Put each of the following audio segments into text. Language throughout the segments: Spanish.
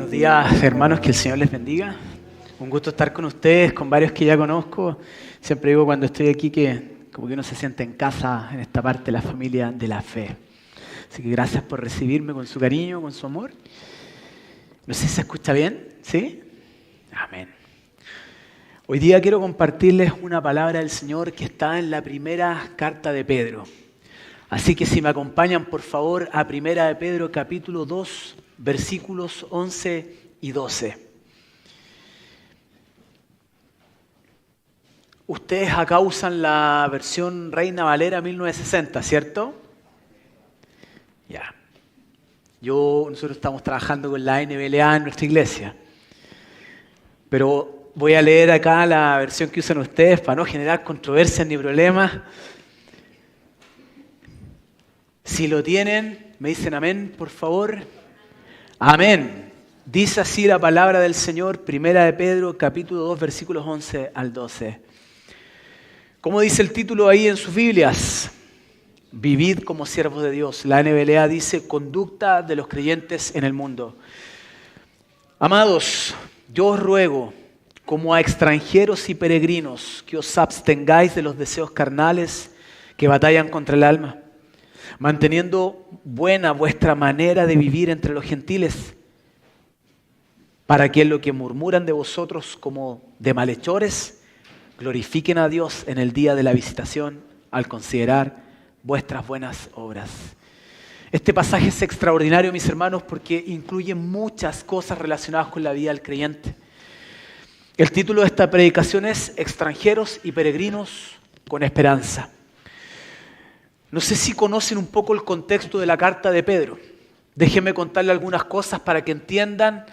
Buenos días, hermanos, que el Señor les bendiga. Un gusto estar con ustedes, con varios que ya conozco. Siempre digo cuando estoy aquí que como que uno se siente en casa en esta parte de la familia de la fe. Así que gracias por recibirme con su cariño, con su amor. No sé si se escucha bien, ¿sí? Amén. Hoy día quiero compartirles una palabra del Señor que está en la primera carta de Pedro. Así que si me acompañan, por favor, a Primera de Pedro, capítulo 2, versículos 11 y 12. Ustedes acá usan la versión Reina Valera 1960, ¿cierto? Ya. Nosotros estamos trabajando con la NBLA en nuestra iglesia. Pero voy a leer acá la versión que usan ustedes para no generar controversias ni problemas. Si lo tienen, me dicen amén, por favor. Amén. Dice así la palabra del Señor, Primera de Pedro, capítulo 2, versículos 11 al 12. ¿Cómo dice el título ahí en sus Biblias? Vivid como siervos de Dios. La NBLA dice, conducta de los creyentes en el mundo. Amados, yo os ruego, como a extranjeros y peregrinos, que os abstengáis de los deseos carnales que batallan contra el alma, manteniendo buena vuestra manera de vivir entre los gentiles, para que en lo que murmuran de vosotros como de malhechores, glorifiquen a Dios en el día de la visitación al considerar vuestras buenas obras. Este pasaje es extraordinario, mis hermanos, porque incluye muchas cosas relacionadas con la vida del creyente. El título de esta predicación es Extranjeros y peregrinos con esperanza. No sé si conocen un poco el contexto de la carta de Pedro. Déjenme contarle algunas cosas para que entiendan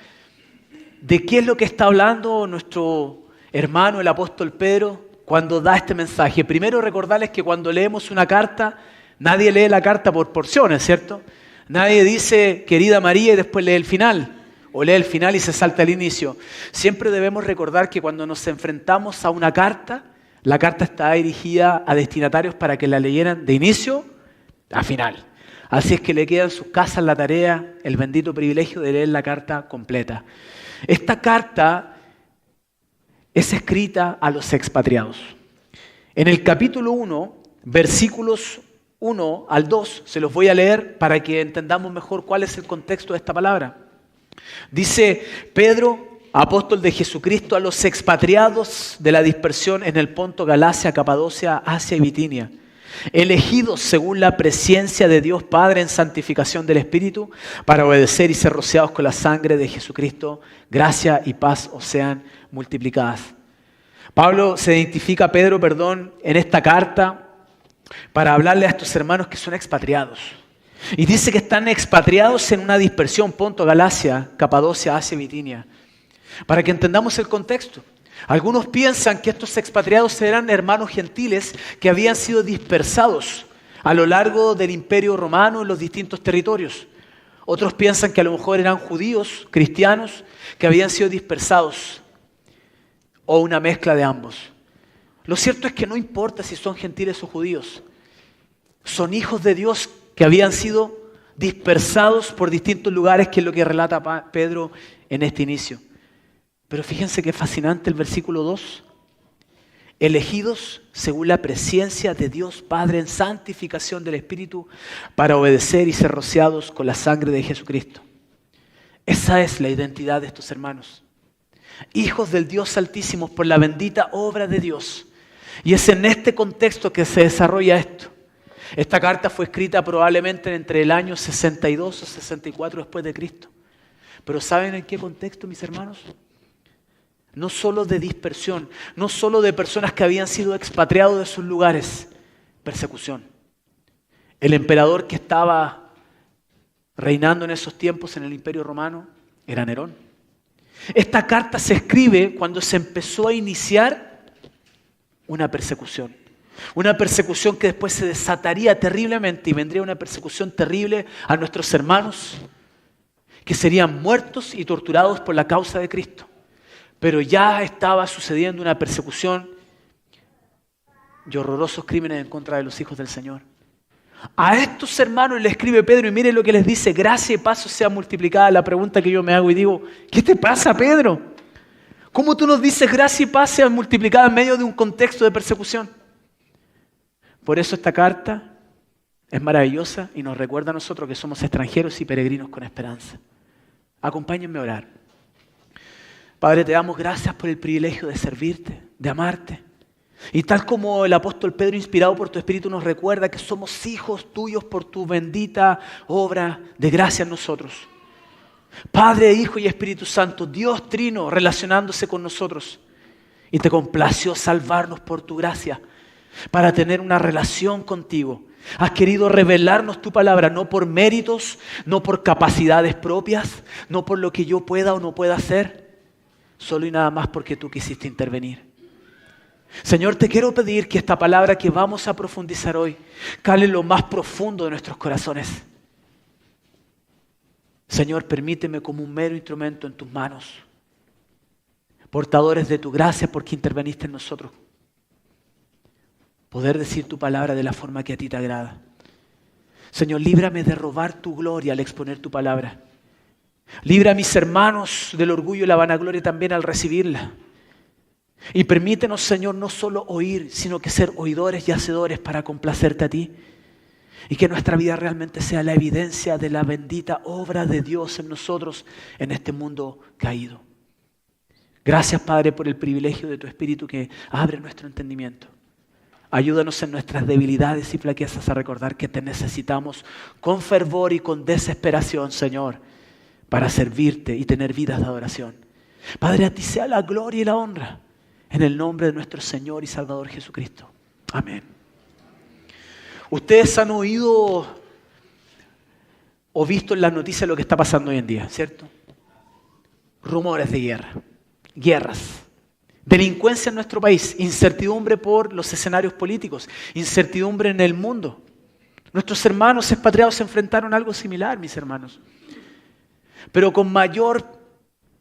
de qué es lo que está hablando nuestro hermano, el apóstol Pedro, cuando da este mensaje. Primero recordarles que cuando leemos una carta, nadie lee la carta por porciones, ¿cierto? Nadie dice, querida María, y después lee el final, o lee el final y se salta el inicio. Siempre debemos recordar que cuando nos enfrentamos a una carta, la carta está dirigida a destinatarios para que la leyeran de inicio a final. Así es que le queda en sus casas la tarea, el bendito privilegio de leer la carta completa. Esta carta es escrita a los expatriados. En el capítulo 1, versículos 1 al 2, se los voy a leer para que entendamos mejor cuál es el contexto de esta palabra. Dice Pedro, apóstol de Jesucristo, a los expatriados de la dispersión en el Ponto, Galacia, Capadocia, Asia y Bitinia, elegidos según la presencia de Dios Padre en santificación del Espíritu, para obedecer y ser rociados con la sangre de Jesucristo, gracia y paz os sean multiplicadas. Pedro se identifica en esta carta para hablarle a estos hermanos que son expatriados. Y dice que están expatriados en una dispersión, Ponto, Galacia, Capadocia, Asia y Bitinia. Para que entendamos el contexto. Algunos piensan que estos expatriados eran hermanos gentiles que habían sido dispersados a lo largo del Imperio Romano en los distintos territorios. Otros piensan que a lo mejor eran judíos, cristianos, que habían sido dispersados, o una mezcla de ambos. Lo cierto es que no importa si son gentiles o judíos. Son hijos de Dios que habían sido dispersados por distintos lugares, que es lo que relata Pedro en este inicio. Pero fíjense qué fascinante el versículo 2. Elegidos según la presencia de Dios Padre en santificación del Espíritu para obedecer y ser rociados con la sangre de Jesucristo. Esa es la identidad de estos hermanos. Hijos del Dios Altísimo por la bendita obra de Dios. Y es en este contexto que se desarrolla esto. Esta carta fue escrita probablemente entre el año 62 o 64 después de Cristo. Pero ¿saben en qué contexto, mis hermanos? No solo de dispersión, no solo de personas que habían sido expatriados de sus lugares, persecución. El emperador que estaba reinando en esos tiempos en el Imperio Romano era Nerón. Esta carta se escribe cuando se empezó a iniciar una persecución. Una persecución que después se desataría terriblemente y vendría una persecución terrible a nuestros hermanos que serían muertos y torturados por la causa de Cristo. Pero ya estaba sucediendo una persecución y horrorosos crímenes en contra de los hijos del Señor. A estos hermanos le escribe Pedro y mire lo que les dice: gracia y paz sea multiplicada. La pregunta que yo me hago y digo: ¿qué te pasa, Pedro? ¿Cómo tú nos dices gracia y paz sea multiplicada en medio de un contexto de persecución? Por eso esta carta es maravillosa y nos recuerda a nosotros que somos extranjeros y peregrinos con esperanza. Acompáñenme a orar. Padre, te damos gracias por el privilegio de servirte, de amarte. Y tal como el apóstol Pedro, inspirado por tu Espíritu, nos recuerda que somos hijos tuyos por tu bendita obra de gracia en nosotros. Padre, Hijo y Espíritu Santo, Dios Trino relacionándose con nosotros. Y te complació salvarnos por tu gracia para tener una relación contigo. Has querido revelarnos tu palabra, no por méritos, no por capacidades propias, no por lo que yo pueda o no pueda hacer, solo y nada más porque tú quisiste intervenir. Señor, te quiero pedir que esta palabra que vamos a profundizar hoy cale en lo más profundo de nuestros corazones. Señor, permíteme como un mero instrumento en tus manos, portadores de tu gracia porque interveniste en nosotros, poder decir tu palabra de la forma que a ti te agrada. Señor, líbrame de robar tu gloria al exponer tu palabra. Libra a mis hermanos del orgullo y la vanagloria también al recibirla. Y permítenos, Señor, no solo oír, sino que ser oidores y hacedores para complacerte a ti. Y que nuestra vida realmente sea la evidencia de la bendita obra de Dios en nosotros, en este mundo caído. Gracias, Padre, por el privilegio de tu Espíritu que abre nuestro entendimiento. Ayúdanos en nuestras debilidades y flaquezas a recordar que te necesitamos con fervor y con desesperación, Señor, para servirte y tener vidas de adoración. Padre, a ti sea la gloria y la honra. En el nombre de nuestro Señor y Salvador Jesucristo. Amén. Ustedes han oído o visto en las noticias lo que está pasando hoy en día, ¿cierto? Rumores de guerra, guerras, delincuencia en nuestro país, incertidumbre por los escenarios políticos, incertidumbre en el mundo. Nuestros hermanos expatriados se enfrentaron a algo similar, mis hermanos. Pero con mayor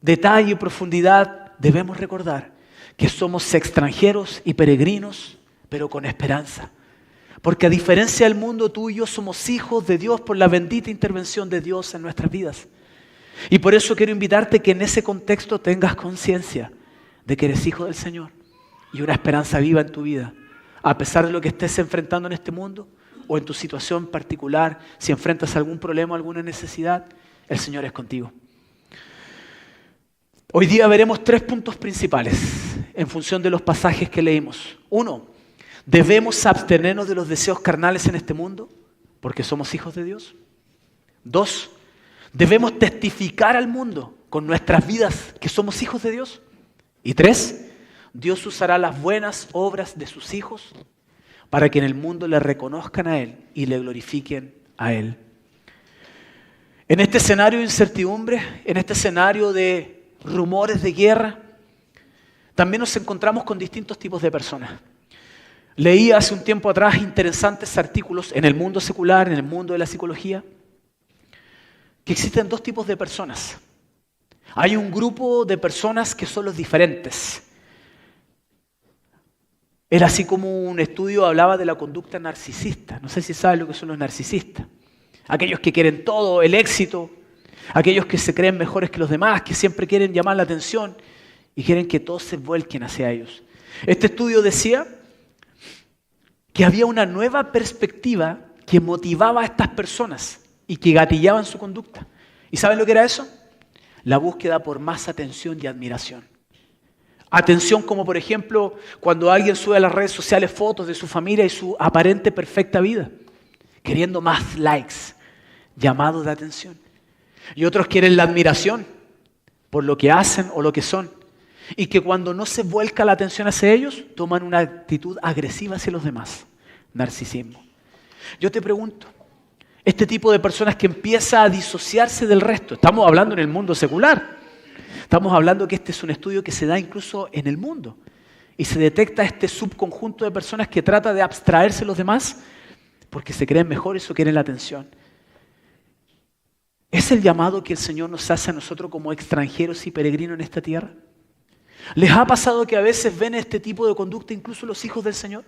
detalle y profundidad debemos recordar que somos extranjeros y peregrinos, pero con esperanza. Porque a diferencia del mundo, tú y yo somos hijos de Dios por la bendita intervención de Dios en nuestras vidas. Y por eso quiero invitarte que en ese contexto tengas conciencia de que eres hijo del Señor y una esperanza viva en tu vida. A pesar de lo que estés enfrentando en este mundo o en tu situación particular, si enfrentas algún problema o alguna necesidad, el Señor es contigo. Hoy día veremos 3 puntos principales en función de los pasajes que leímos. 1, debemos abstenernos de los deseos carnales en este mundo porque somos hijos de Dios. 2, debemos testificar al mundo con nuestras vidas que somos hijos de Dios. Y 3, Dios usará las buenas obras de sus hijos para que en el mundo le reconozcan a Él y le glorifiquen a Él. En este escenario de incertidumbre, en este escenario de rumores de guerra, también nos encontramos con distintos tipos de personas. Leí hace un tiempo atrás interesantes artículos en el mundo secular, en el mundo de la psicología, que existen 2 tipos de personas. Hay un grupo de personas que son los diferentes. Era así como un estudio hablaba de la conducta narcisista. No sé si sabes lo que son los narcisistas. Aquellos que quieren todo, el éxito, aquellos que se creen mejores que los demás, que siempre quieren llamar la atención y quieren que todos se vuelquen hacia ellos. Este estudio decía que había una nueva perspectiva que motivaba a estas personas y que gatillaban su conducta. ¿Y saben lo que era eso? La búsqueda por más atención y admiración. Atención como por ejemplo cuando alguien sube a las redes sociales fotos de su familia y su aparente perfecta vida, queriendo más likes, llamados de atención. Y otros quieren la admiración por lo que hacen o lo que son. Y que cuando no se vuelca la atención hacia ellos, toman una actitud agresiva hacia los demás. Narcisismo. Yo te pregunto, este tipo de personas que empieza a disociarse del resto, estamos hablando en el mundo secular, estamos hablando que este es un estudio que se da incluso en el mundo, y se detecta este subconjunto de personas que trata de abstraerse de los demás porque se creen mejores o quieren la atención. ¿Es el llamado que el Señor nos hace a nosotros como extranjeros y peregrinos en esta tierra? ¿Les ha pasado que a veces ven este tipo de conducta incluso los hijos del Señor?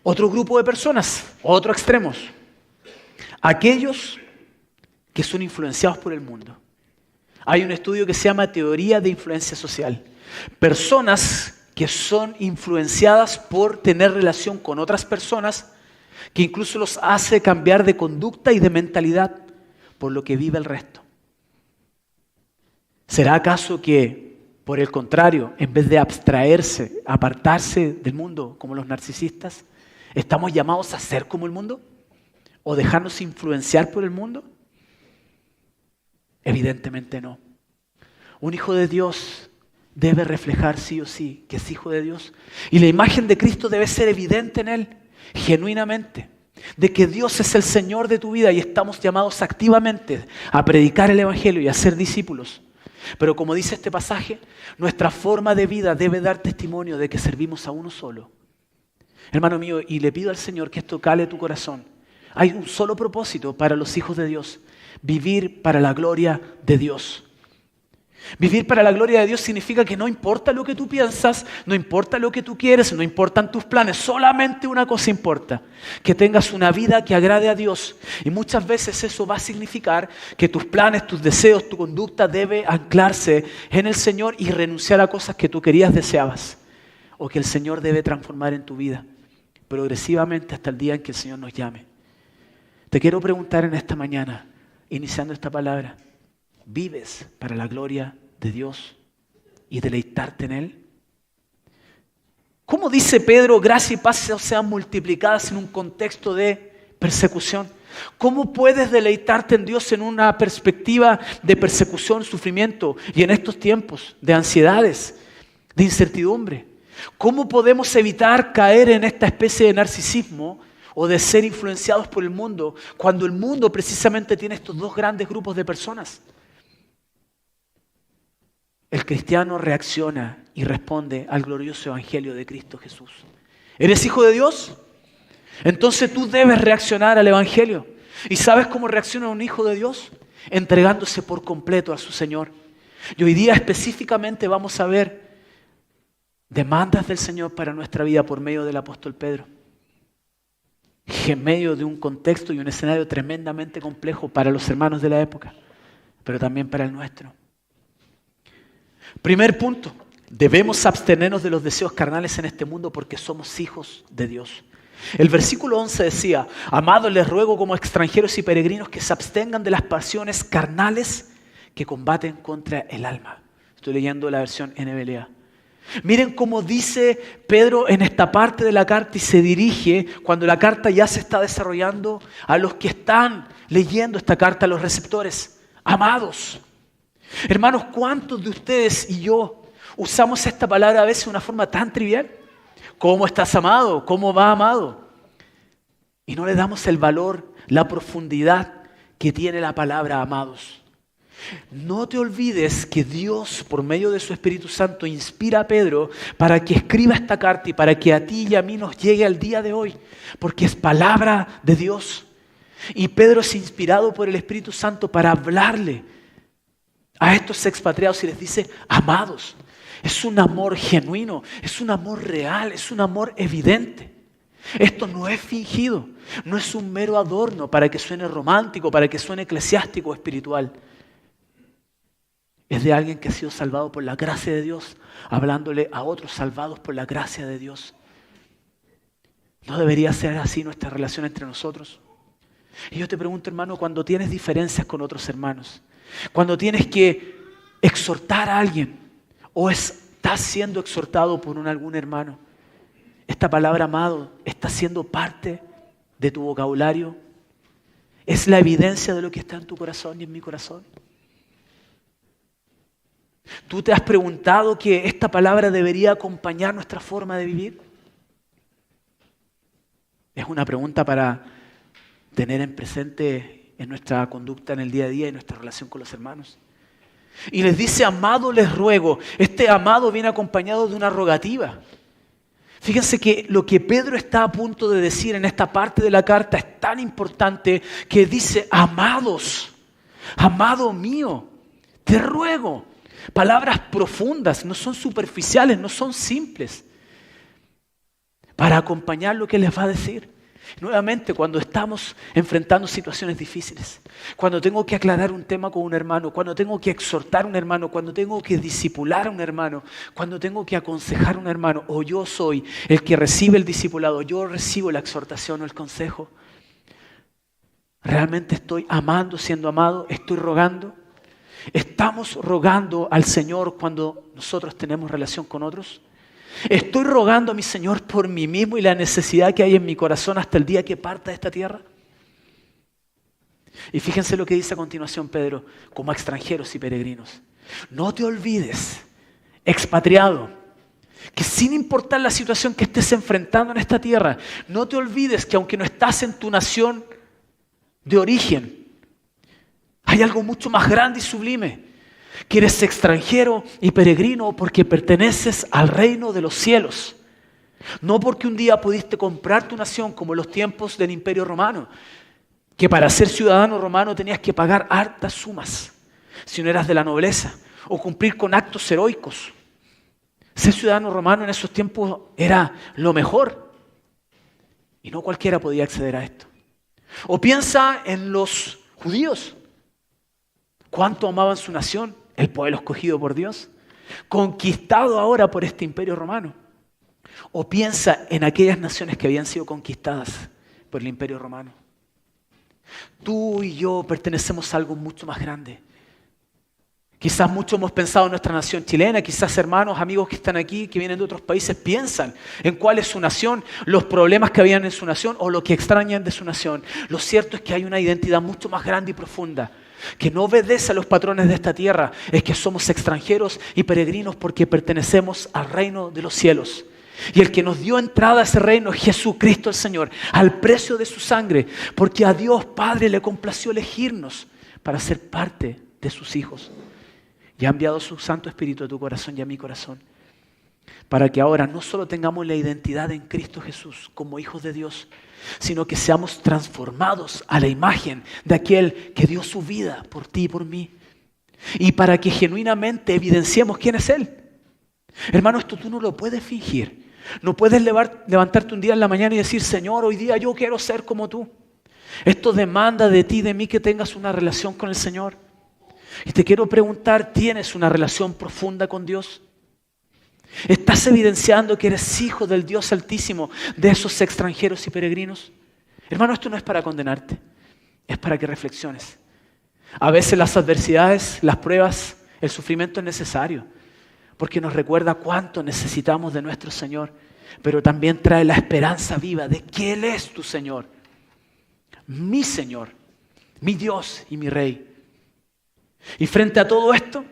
Otro grupo de personas, otros extremos. Aquellos que son influenciados por el mundo. Hay un estudio que se llama teoría de influencia social. Personas que son influenciadas por tener relación con otras personas, que incluso los hace cambiar de conducta y de mentalidad por lo que vive el resto. ¿Será acaso que, por el contrario, en vez de abstraerse, apartarse del mundo como los narcisistas, estamos llamados a ser como el mundo? ¿O dejarnos influenciar por el mundo? Evidentemente no. Un hijo de Dios debe reflejar sí o sí que es hijo de Dios. Y la imagen de Cristo debe ser evidente en él, genuinamente. De que Dios es el Señor de tu vida y estamos llamados activamente a predicar el Evangelio y a ser discípulos. Pero como dice este pasaje, nuestra forma de vida debe dar testimonio de que servimos a uno solo. Hermano mío, y le pido al Señor que esto cale tu corazón. Hay un solo propósito para los hijos de Dios: vivir para la gloria de Dios. Vivir para la gloria de Dios significa que no importa lo que tú piensas, no importa lo que tú quieres, no importan tus planes, solamente una cosa importa: que tengas una vida que agrade a Dios. Y muchas veces eso va a significar que tus planes, tus deseos, tu conducta debe anclarse en el Señor y renunciar a cosas que tú deseabas, o que el Señor debe transformar en tu vida, progresivamente hasta el día en que el Señor nos llame. Te quiero preguntar en esta mañana, iniciando esta palabra: ¿vives para la gloria de Dios y deleitarte en Él? ¿Cómo dice Pedro, gracia y paz sean multiplicadas en un contexto de persecución? ¿Cómo puedes deleitarte en Dios en una perspectiva de persecución, sufrimiento y en estos tiempos de ansiedades, de incertidumbre? ¿Cómo podemos evitar caer en esta especie de narcisismo o de ser influenciados por el mundo cuando el mundo precisamente tiene estos dos grandes grupos de personas? El cristiano reacciona y responde al glorioso evangelio de Cristo Jesús. ¿Eres hijo de Dios? Entonces tú debes reaccionar al evangelio. ¿Y sabes cómo reacciona un hijo de Dios? Entregándose por completo a su Señor. Y hoy día específicamente vamos a ver demandas del Señor para nuestra vida por medio del apóstol Pedro. En medio de un contexto y un escenario tremendamente complejo para los hermanos de la época, pero también para el nuestro. Primer punto: debemos abstenernos de los deseos carnales en este mundo porque somos hijos de Dios. El versículo 11 decía: amados, les ruego como extranjeros y peregrinos que se abstengan de las pasiones carnales que combaten contra el alma. Estoy leyendo la versión NBLA. Miren cómo dice Pedro en esta parte de la carta y se dirige, cuando la carta ya se está desarrollando, a los que están leyendo esta carta, a los receptores. Amados. Hermanos, ¿cuántos de ustedes y yo usamos esta palabra a veces de una forma tan trivial? ¿Cómo estás, amado? ¿Cómo va, amado? Y no le damos el valor, la profundidad que tiene la palabra amados. No te olvides que Dios, por medio de su Espíritu Santo, inspira a Pedro para que escriba esta carta y para que a ti y a mí nos llegue al día de hoy, porque es palabra de Dios. Y Pedro es inspirado por el Espíritu Santo para hablarle a estos expatriados y les dice: amados. Es un amor genuino, es un amor real, es un amor evidente. Esto no es fingido, no es un mero adorno para que suene romántico, para que suene eclesiástico o espiritual. Es de alguien que ha sido salvado por la gracia de Dios, hablándole a otros salvados por la gracia de Dios. ¿No debería ser así nuestra relación entre nosotros? Y yo te pregunto, hermano, cuando tienes diferencias con otros hermanos, cuando tienes que exhortar a alguien o estás siendo exhortado por algún hermano, esta palabra amado está siendo parte de tu vocabulario. Es la evidencia de lo que está en tu corazón y en mi corazón. ¿Tú te has preguntado que esta palabra debería acompañar nuestra forma de vivir? Es una pregunta para tener en presente en nuestra conducta en el día a día y nuestra relación con los hermanos. Y les dice: amado, les ruego. Este amado viene acompañado de una rogativa. Fíjense que lo que Pedro está a punto de decir en esta parte de la carta es tan importante que dice: amados, amado mío, te ruego. Palabras profundas, no son superficiales, no son simples. para acompañar lo que les va a decir. Nuevamente, cuando estamos enfrentando situaciones difíciles, cuando tengo que aclarar un tema con un hermano, cuando tengo que exhortar a un hermano, cuando tengo que discipular a un hermano, cuando tengo que aconsejar a un hermano, o yo soy el que recibe el discipulado, yo recibo la exhortación o el consejo, ¿realmente estoy amando, siendo amado? ¿Estoy rogando? ¿Estamos rogando al Señor cuando nosotros tenemos relación con otros? ¿Estoy rogando a mi Señor por mí mismo y la necesidad que hay en mi corazón hasta el día que parta de esta tierra? Y fíjense lo que dice a continuación Pedro, como extranjeros y peregrinos. No te olvides, expatriado, que sin importar la situación que estés enfrentando en esta tierra, no te olvides que aunque no estás en tu nación de origen, hay algo mucho más grande y sublime. Que eres extranjero y peregrino porque perteneces al reino de los cielos. No porque un día pudiste comprar tu nación como en los tiempos del Imperio Romano, que para ser ciudadano romano tenías que pagar hartas sumas si no eras de la nobleza o cumplir con actos heroicos. Ser ciudadano romano en esos tiempos era lo mejor y no cualquiera podía acceder a esto. O piensa en los judíos. ¿Cuánto amaban su nación? El pueblo escogido por Dios, conquistado ahora por este imperio romano. O piensa en aquellas naciones que habían sido conquistadas por el imperio romano. Tú y yo pertenecemos a algo mucho más grande. Quizás muchos hemos pensado en nuestra nación chilena, quizás hermanos, amigos que están aquí, que vienen de otros países, piensan en cuál es su nación, los problemas que habían en su nación o lo que extrañan de su nación. Lo cierto es que hay una identidad mucho más grande y profunda, que no obedece a los patrones de esta tierra, es que somos extranjeros y peregrinos porque pertenecemos al reino de los cielos. Y el que nos dio entrada a ese reino es Jesucristo el Señor, al precio de su sangre, porque a Dios Padre le complació elegirnos para ser parte de sus hijos. Y ha enviado su Santo Espíritu a tu corazón y a mi corazón, para que ahora no solo tengamos la identidad en Cristo Jesús como hijos de Dios, sino que seamos transformados a la imagen de aquel que dio su vida por ti y por mí. Y para que genuinamente evidenciemos quién es Él. Hermano, esto tú no lo puedes fingir. No puedes levantarte un día en la mañana y decir, Señor, hoy día yo quiero ser como tú. Esto demanda de ti y de mí que tengas una relación con el Señor. Y te quiero preguntar, ¿tienes una relación profunda con Dios? ¿Estás evidenciando que eres hijo del Dios Altísimo, de esos extranjeros y peregrinos? Hermano, esto no es para condenarte, es para que reflexiones. A veces las adversidades, las pruebas, el sufrimiento es necesario, porque nos recuerda cuánto necesitamos de nuestro Señor, pero también trae la esperanza viva de que Él es tu Señor, mi Dios y mi Rey. Y frente a todo esto,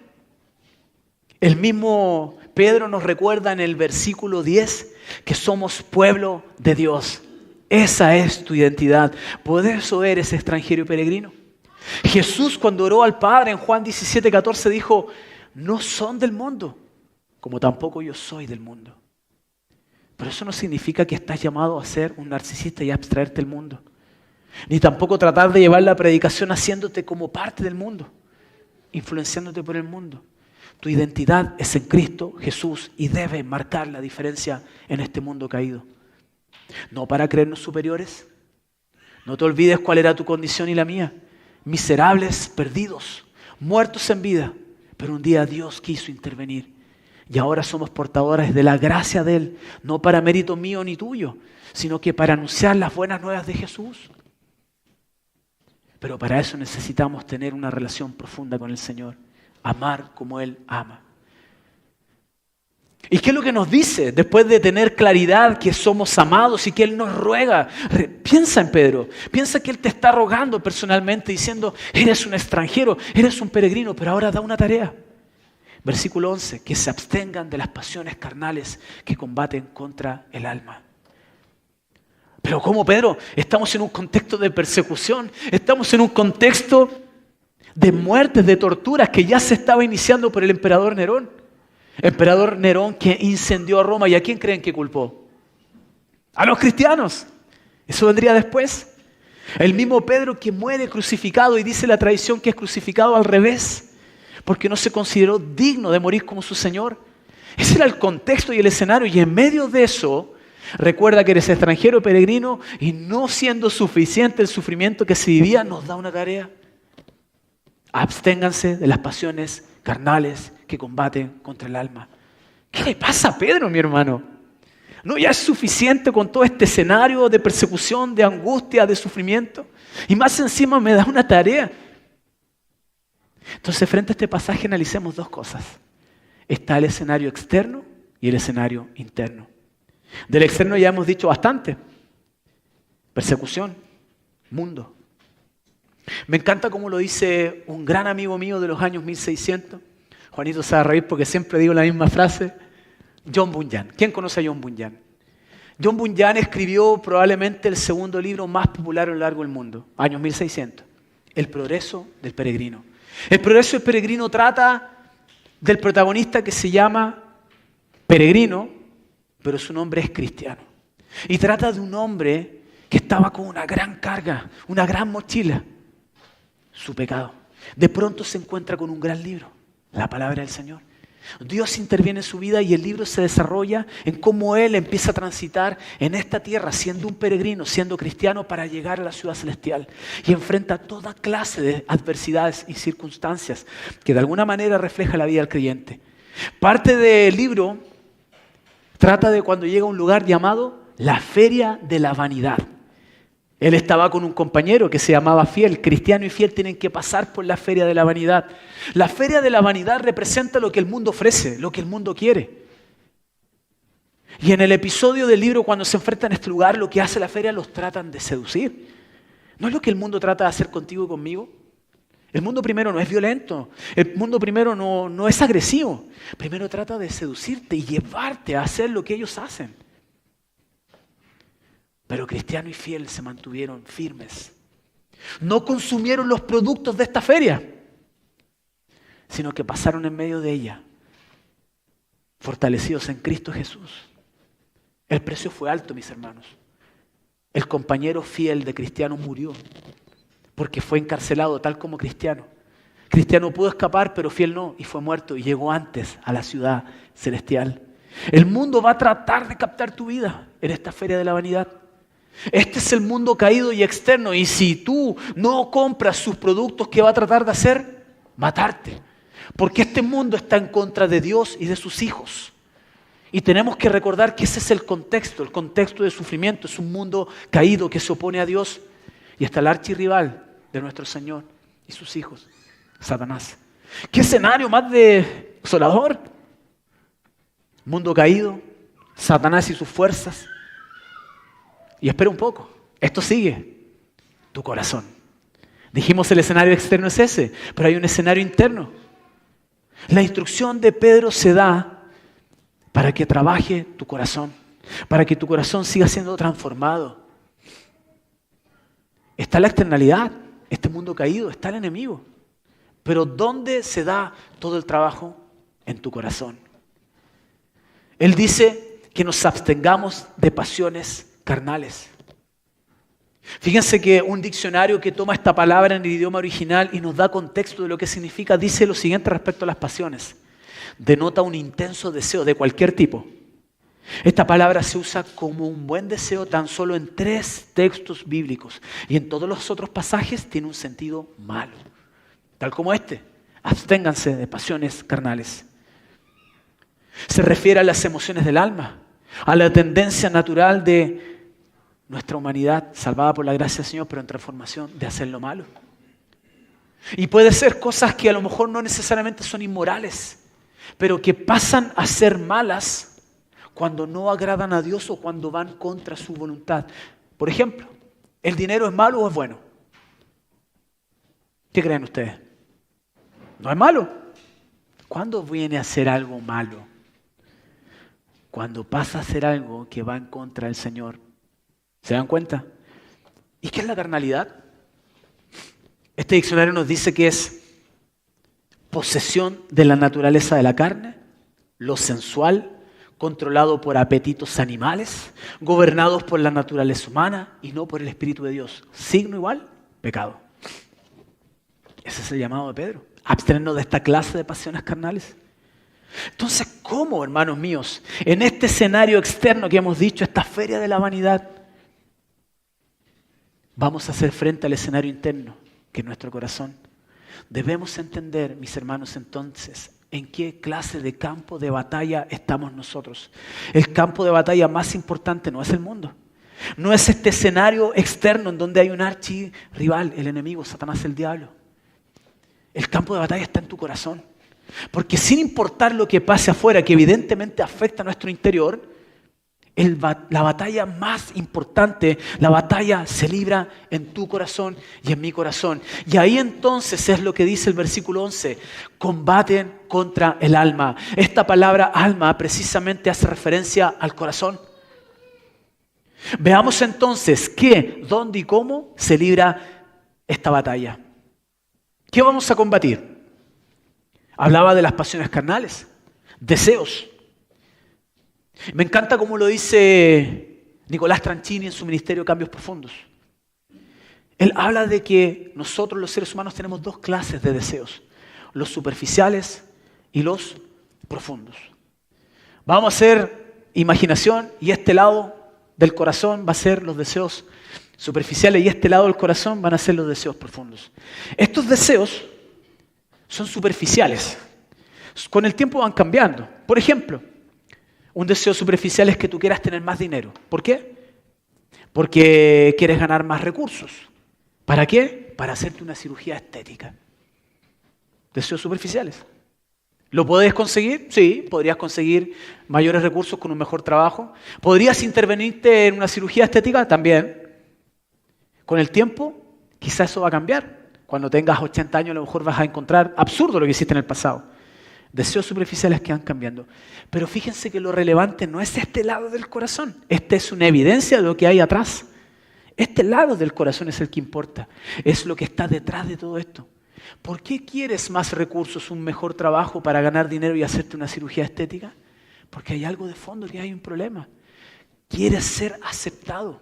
el mismo Pedro nos recuerda en el versículo 10 que somos pueblo de Dios. Esa es tu identidad. Por eso eres extranjero y peregrino. Jesús, cuando oró al Padre en Juan 17:14, dijo, no son del mundo, como tampoco yo soy del mundo. Pero eso no significa que estás llamado a ser un narcisista y a abstraerte del mundo. Ni tampoco tratar de llevar la predicación haciéndote como parte del mundo, influenciándote por el mundo. Tu identidad es en Cristo Jesús y debe marcar la diferencia en este mundo caído. No para creernos superiores. No te olvides cuál era tu condición y la mía. Miserables, perdidos, muertos en vida. Pero un día Dios quiso intervenir. Y ahora somos portadores de la gracia de Él. No para mérito mío ni tuyo, sino que para anunciar las buenas nuevas de Jesús. Pero para eso necesitamos tener una relación profunda con el Señor. Amar como Él ama. ¿Y qué es lo que nos dice después de tener claridad que somos amados y que Él nos ruega? Piensa en Pedro. Piensa que Él te está rogando personalmente diciendo, eres un extranjero, eres un peregrino, pero ahora da una tarea. Versículo 11, que se abstengan de las pasiones carnales que combaten contra el alma. Pero ¿cómo, Pedro? Estamos en un contexto de persecución, estamos en un contexto de muertes, de torturas que ya se estaba iniciando por el emperador Nerón. Emperador Nerón que incendió a Roma. ¿Y a quién creen que culpó? A los cristianos. Eso vendría después. El mismo Pedro que muere crucificado, y dice la tradición que es crucificado al revés, porque no se consideró digno de morir como su Señor. Ese era el contexto y el escenario, y en medio de eso, Recuerda que eres extranjero, peregrino, y no siendo suficiente el sufrimiento que se vivía, nos da una tarea. Absténganse de las pasiones carnales que combaten contra el alma. ¿Qué le pasa a Pedro, mi hermano? ¿No ya es suficiente con todo este escenario de persecución, de angustia, de sufrimiento? Y más encima me da una tarea. Entonces, frente a este pasaje analicemos dos cosas. Está el escenario externo y el escenario interno. Del externo ya hemos dicho bastante. Persecución, mundo. Me encanta cómo lo dice un gran amigo mío de los años 1600. Juanito se va a reír porque siempre digo la misma frase. John Bunyan. ¿Quién conoce a John Bunyan? John Bunyan escribió probablemente el segundo libro más popular a lo largo del mundo, años 1600. El progreso del peregrino. El progreso del peregrino trata del protagonista que se llama peregrino, pero su nombre es cristiano. Y trata de un hombre que estaba con una gran carga, una gran mochila, su pecado. De pronto se encuentra con un gran libro, la palabra del Señor. Dios interviene en su vida y el libro se desarrolla en cómo él empieza a transitar en esta tierra, siendo un peregrino, siendo cristiano, para llegar a la ciudad celestial. Y enfrenta toda clase de adversidades y circunstancias que de alguna manera refleja la vida del creyente. Parte del libro trata de cuando llega a un lugar llamado la Feria de la Vanidad. Él estaba con un compañero que se llamaba Fiel. Cristiano y Fiel tienen que pasar por la Feria de la Vanidad. La Feria de la Vanidad representa lo que el mundo ofrece, lo que el mundo quiere. Y en el episodio del libro, cuando se enfrentan a este lugar, lo que hace la feria los tratan de seducir. ¿No es lo que el mundo trata de hacer contigo y conmigo? El mundo primero no es violento. El mundo primero no es agresivo. Primero trata de seducirte y llevarte a hacer lo que ellos hacen. Pero Cristiano y Fiel se mantuvieron firmes. No consumieron los productos de esta feria, sino que pasaron en medio de ella, fortalecidos en Cristo Jesús. El precio fue alto, mis hermanos. El compañero Fiel de Cristiano murió porque fue encarcelado tal como Cristiano. Cristiano pudo escapar, pero Fiel no, y fue muerto y llegó antes a la ciudad celestial. El mundo va a tratar de captar tu vida en esta feria de la vanidad. Este es el mundo caído y externo, y si tú no compras sus productos, ¿qué va a tratar de hacer? Matarte. Porque este mundo está en contra de Dios y de sus hijos. Y tenemos que recordar que ese es el contexto de sufrimiento. Es un mundo caído que se opone a Dios. Y está el archirrival de nuestro Señor y sus hijos, Satanás. ¿Qué escenario más desolador? Mundo caído, Satanás y sus fuerzas. Y espera un poco, esto sigue, tu corazón. Dijimos el escenario externo es ese, pero hay un escenario interno. La instrucción de Pedro se da para que trabaje tu corazón, para que tu corazón siga siendo transformado. Está la externalidad, este mundo caído, está el enemigo. Pero ¿dónde se da todo el trabajo? En tu corazón. Él dice que nos abstengamos de pasiones carnales. Fíjense que un diccionario que toma esta palabra en el idioma original y nos da contexto de lo que significa, dice lo siguiente respecto a las pasiones. Denota un intenso deseo de cualquier tipo. Esta palabra se usa como un buen deseo tan solo en 3 textos bíblicos y en todos los otros pasajes tiene un sentido malo. Tal como este, absténganse de pasiones carnales. Se refiere a las emociones del alma, a la tendencia natural de nuestra humanidad, salvada por la gracia del Señor, pero en transformación, de hacer lo malo. Y puede ser cosas que a lo mejor no necesariamente son inmorales, pero que pasan a ser malas cuando no agradan a Dios o cuando van contra su voluntad. Por ejemplo, ¿el dinero es malo o es bueno? ¿Qué creen ustedes? No es malo. ¿Cuándo viene a ser algo malo? Cuando pasa a ser algo que va en contra del Señor. ¿Se dan cuenta? ¿Y qué es la carnalidad? Este diccionario nos dice que es posesión de la naturaleza de la carne, lo sensual, controlado por apetitos animales, gobernados por la naturaleza humana y no por el Espíritu de Dios. Signo igual, pecado. Ese es el llamado de Pedro. Abstenernos de esta clase de pasiones carnales. Entonces, ¿cómo, hermanos míos, en este escenario externo que hemos dicho, esta feria de la vanidad, vamos a hacer frente al escenario interno, que es nuestro corazón? Debemos entender, mis hermanos, entonces, en qué clase de campo de batalla estamos nosotros. El campo de batalla más importante no es el mundo. No es este escenario externo en donde hay un archirrival, el enemigo, Satanás, el diablo. El campo de batalla está en tu corazón. Porque sin importar lo que pase afuera, que evidentemente afecta a nuestro interior, la batalla más importante, la batalla se libra en tu corazón y en mi corazón. Y ahí entonces es lo que dice el versículo 11, combaten contra el alma. Esta palabra alma precisamente hace referencia al corazón. Veamos entonces qué, dónde y cómo se libra esta batalla. ¿Qué vamos a combatir? Hablaba de las pasiones carnales, deseos. Me encanta cómo lo dice Nicolás Tranchini en su ministerio Cambios Profundos. Él habla de que nosotros los seres humanos tenemos dos clases de deseos, los superficiales y los profundos. Vamos a hacer imaginación y este lado del corazón va a ser los deseos superficiales y este lado del corazón van a ser los deseos profundos. Estos deseos son superficiales. Con el tiempo van cambiando. Por ejemplo, un deseo superficial es que tú quieras tener más dinero. ¿Por qué? Porque quieres ganar más recursos. ¿Para qué? Para hacerte una cirugía estética. Deseos superficiales. ¿Lo puedes conseguir? Sí, podrías conseguir mayores recursos con un mejor trabajo. ¿Podrías intervenirte en una cirugía estética? También. Con el tiempo, quizás eso va a cambiar. Cuando tengas 80 años, a lo mejor vas a encontrar absurdo lo que hiciste en el pasado. Deseos superficiales que van cambiando. Pero fíjense que lo relevante no es este lado del corazón. Esta es una evidencia de lo que hay atrás. Este lado del corazón es el que importa. Es lo que está detrás de todo esto. ¿Por qué quieres más recursos, un mejor trabajo para ganar dinero y hacerte una cirugía estética? Porque hay algo de fondo, que hay un problema. Quieres ser aceptado.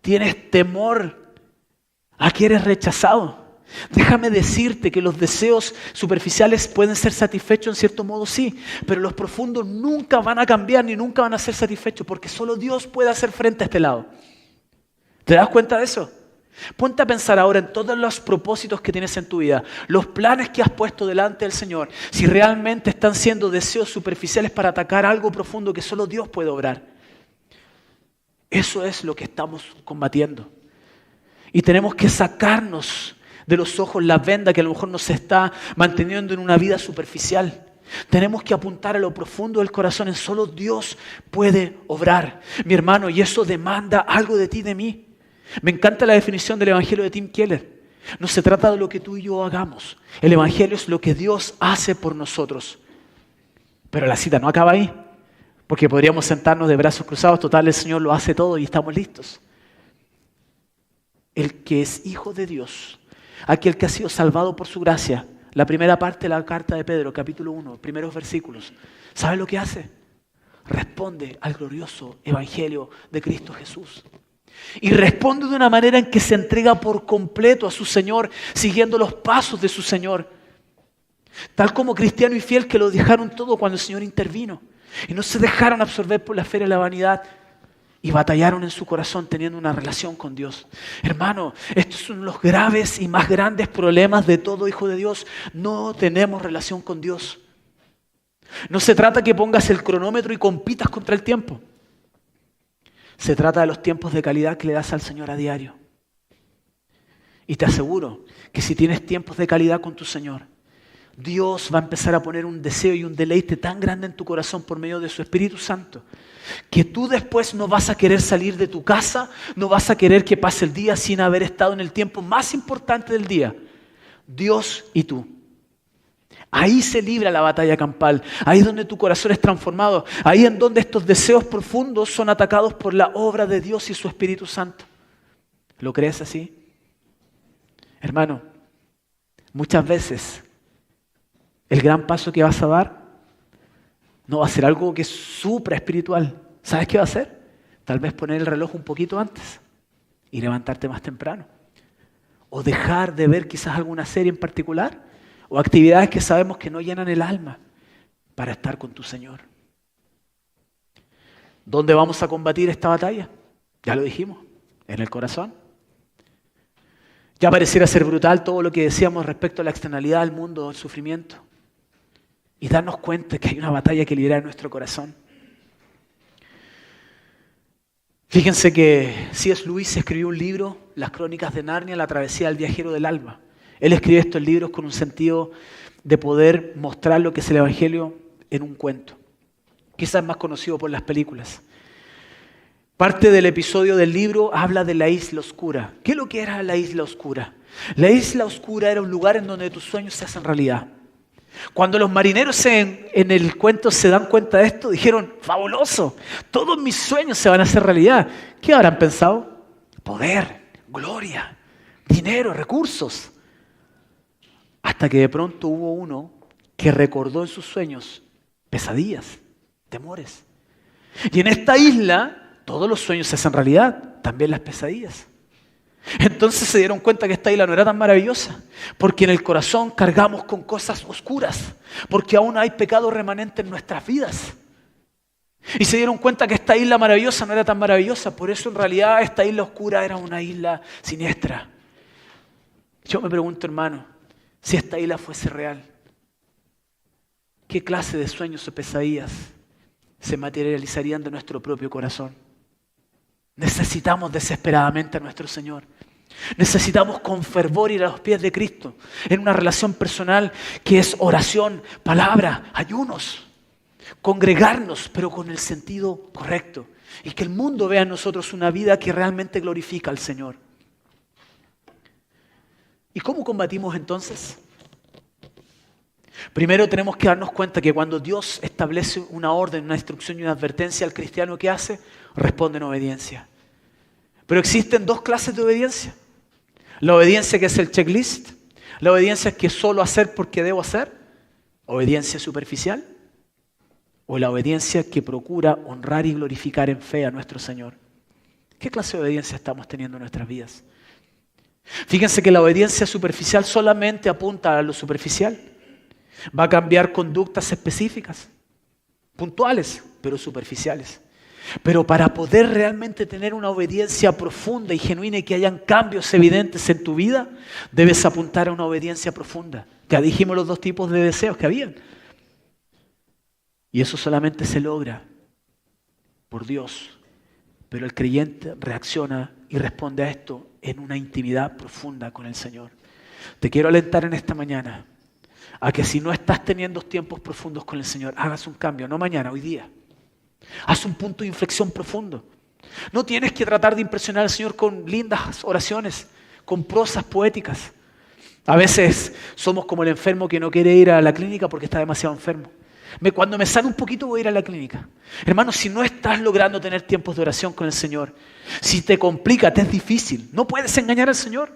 Tienes temor a que eres rechazado. Déjame decirte que los deseos superficiales pueden ser satisfechos en cierto modo, sí, pero los profundos nunca van a cambiar ni nunca van a ser satisfechos porque solo Dios puede hacer frente a este lado. ¿Te das cuenta de eso? Ponte a pensar ahora en todos los propósitos que tienes en tu vida, los planes que has puesto delante del Señor, si realmente están siendo deseos superficiales para atacar algo profundo que solo Dios puede obrar. Eso es lo que estamos combatiendo. Y tenemos que sacarnos de los ojos la venda que a lo mejor nos está manteniendo en una vida superficial. Tenemos que apuntar a lo profundo del corazón. En solo Dios puede obrar, mi hermano, y eso demanda algo de ti, de mí. Me encanta la definición del Evangelio de Tim Keller. No se trata de lo que tú y yo hagamos. El Evangelio es lo que Dios hace por nosotros. Pero la cita no acaba ahí, porque podríamos sentarnos de brazos cruzados. Total, el Señor lo hace todo y estamos listos. El que es hijo de Dios, aquel que ha sido salvado por su gracia, la primera parte de la carta de Pedro, capítulo 1, primeros versículos, ¿sabe lo que hace? Responde al glorioso evangelio de Cristo Jesús. Y responde de una manera en que se entrega por completo a su Señor, siguiendo los pasos de su Señor. Tal como cristiano y fiel que lo dejaron todo cuando el Señor intervino. Y no se dejaron absorber por la feria de la vanidad. Y batallaron en su corazón teniendo una relación con Dios. Hermano, estos son los graves y más grandes problemas de todo hijo de Dios. No tenemos relación con Dios. No se trata que pongas el cronómetro y compitas contra el tiempo. Se trata de los tiempos de calidad que le das al Señor a diario. Y te aseguro que si tienes tiempos de calidad con tu Señor, Dios va a empezar a poner un deseo y un deleite tan grande en tu corazón por medio de su Espíritu Santo, que tú después no vas a querer salir de tu casa, no vas a querer que pase el día sin haber estado en el tiempo más importante del día, Dios y tú. Ahí se libra la batalla campal, ahí es donde tu corazón es transformado, ahí en donde estos deseos profundos son atacados por la obra de Dios y su Espíritu Santo. ¿Lo crees así? Hermano, muchas veces el gran paso que vas a dar no va a ser algo que es supra espiritual. ¿Sabes qué va a hacer? Tal vez poner el reloj un poquito antes y levantarte más temprano. O dejar de ver quizás alguna serie en particular o actividades que sabemos que no llenan el alma. para estar con tu Señor. ¿Dónde vamos a combatir esta batalla? Ya lo dijimos, en el corazón. Ya pareciera ser brutal todo lo que decíamos respecto a la externalidad del mundo, el sufrimiento. Y darnos cuenta que hay una batalla que librar en nuestro corazón. Fíjense que C.S. Lewis escribió un libro, Las Crónicas de Narnia, la travesía del viajero del alma. Él escribe estos libros con un sentido de poder mostrar lo que es el Evangelio en un cuento. Quizás más conocido por las películas. Parte del episodio del libro habla de la isla oscura. ¿Qué es lo que era la isla oscura? La isla oscura era un lugar en donde tus sueños se hacen realidad. Cuando los marineros en el cuento se dan cuenta de esto, dijeron, fabuloso, todos mis sueños se van a hacer realidad. ¿Qué habrán pensado? Poder, gloria, dinero, recursos. Hasta que de pronto hubo uno que recordó en sus sueños pesadillas, temores. Y en esta isla todos los sueños se hacen realidad, también las pesadillas. Entonces se dieron cuenta que esta isla no era tan maravillosa, porque en el corazón cargamos con cosas oscuras, porque aún hay pecado remanente en nuestras vidas. Y se dieron cuenta que esta isla maravillosa no era tan maravillosa, por eso en realidad esta isla oscura era una isla siniestra. Yo me pregunto, hermano, si esta isla fuese real, ¿qué clase de sueños o pesadillas se materializarían de nuestro propio corazón? Necesitamos desesperadamente a nuestro Señor. Necesitamos con fervor ir a los pies de Cristo en una relación personal que es oración, palabra, ayunos, congregarnos, pero con el sentido correcto y que el mundo vea en nosotros una vida que realmente glorifica al Señor. ¿Y cómo combatimos entonces? Primero tenemos que darnos cuenta que cuando Dios establece una orden, una instrucción y una advertencia al cristiano, ¿qué hace? Responde en obediencia. Pero existen dos clases de obediencia. La obediencia que es el checklist, la obediencia que es solo hacer porque debo hacer, obediencia superficial, o la obediencia que procura honrar y glorificar en fe a nuestro Señor. ¿Qué clase de obediencia estamos teniendo en nuestras vidas? Fíjense que la obediencia superficial solamente apunta a lo superficial. Va a cambiar conductas específicas, puntuales, pero superficiales. Pero para poder realmente tener una obediencia profunda y genuina y que hayan cambios evidentes en tu vida, debes apuntar a una obediencia profunda. Ya dijimos los dos tipos de deseos que habían. Y eso solamente se logra por Dios. Pero el creyente reacciona y responde a esto en una intimidad profunda con el Señor. Te quiero alentar en esta mañana a que si no estás teniendo tiempos profundos con el Señor, hagas un cambio, no mañana, hoy día. Haz un punto de inflexión profundo. No tienes que tratar de impresionar al Señor con lindas oraciones, con prosas poéticas. A veces somos como el enfermo que no quiere ir a la clínica porque está demasiado enfermo. Cuando me sane un poquito voy a ir a la clínica. Hermano, si no estás logrando tener tiempos de oración con el Señor, si te complica, te es difícil, no puedes engañar al Señor.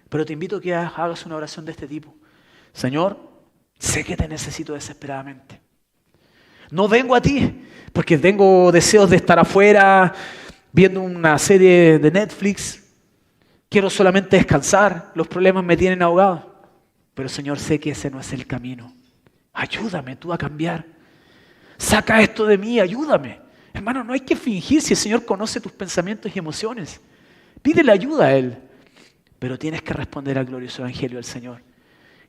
Pero te invito a que hagas una oración de este tipo. Señor, sé que te necesito desesperadamente. No vengo a ti porque tengo deseos de estar afuera viendo una serie de Netflix. Quiero solamente descansar. Los problemas me tienen ahogado. Pero Señor, sé que ese no es el camino. Ayúdame tú a cambiar. Saca esto de mí, ayúdame. Hermano, no hay que fingir si el Señor conoce tus pensamientos y emociones. Pídele ayuda a Él. Pero tienes que responder al glorioso evangelio del Señor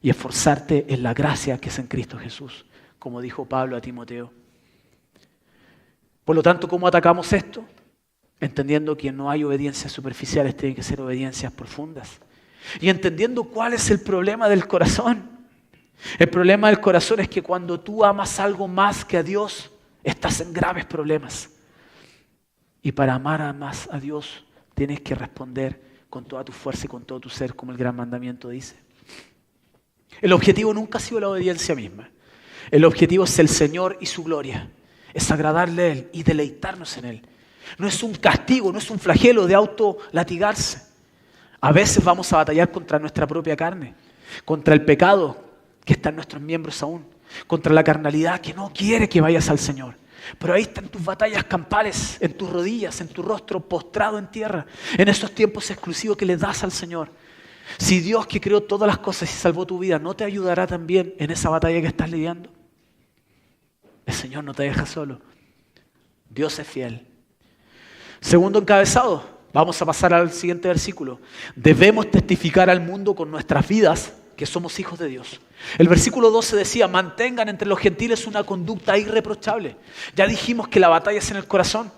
y esforzarte en la gracia que es en Cristo Jesús, como dijo Pablo a Timoteo. Por lo tanto, ¿cómo atacamos esto? Entendiendo que no hay obediencias superficiales, tienen que ser obediencias profundas. Y entendiendo cuál es el problema del corazón. El problema del corazón es que cuando tú amas algo más que a Dios, estás en graves problemas. Y para amar más a Dios, tienes que responder con toda tu fuerza y con todo tu ser, como el gran mandamiento dice. El objetivo nunca ha sido la obediencia misma. El objetivo es el Señor y su gloria. Es agradarle a Él y deleitarnos en Él. No es un castigo, no es un flagelo de autolatigarse. A veces vamos a batallar contra nuestra propia carne, contra el pecado que está en nuestros miembros aún, contra la carnalidad que no quiere que vayas al Señor. Pero ahí están tus batallas campales, en tus rodillas, en tu rostro postrado en tierra, en esos tiempos exclusivos que le das al Señor. Si Dios que creó todas las cosas y salvó tu vida, ¿no te ayudará también en esa batalla que estás lidiando? El Señor no te deja solo. Dios es fiel. Segundo encabezado, vamos a pasar al siguiente versículo. Debemos testificar al mundo con nuestras vidas que somos hijos de Dios. El versículo 12 decía, mantengan entre los gentiles una conducta irreprochable. Ya dijimos que la batalla es en el corazón,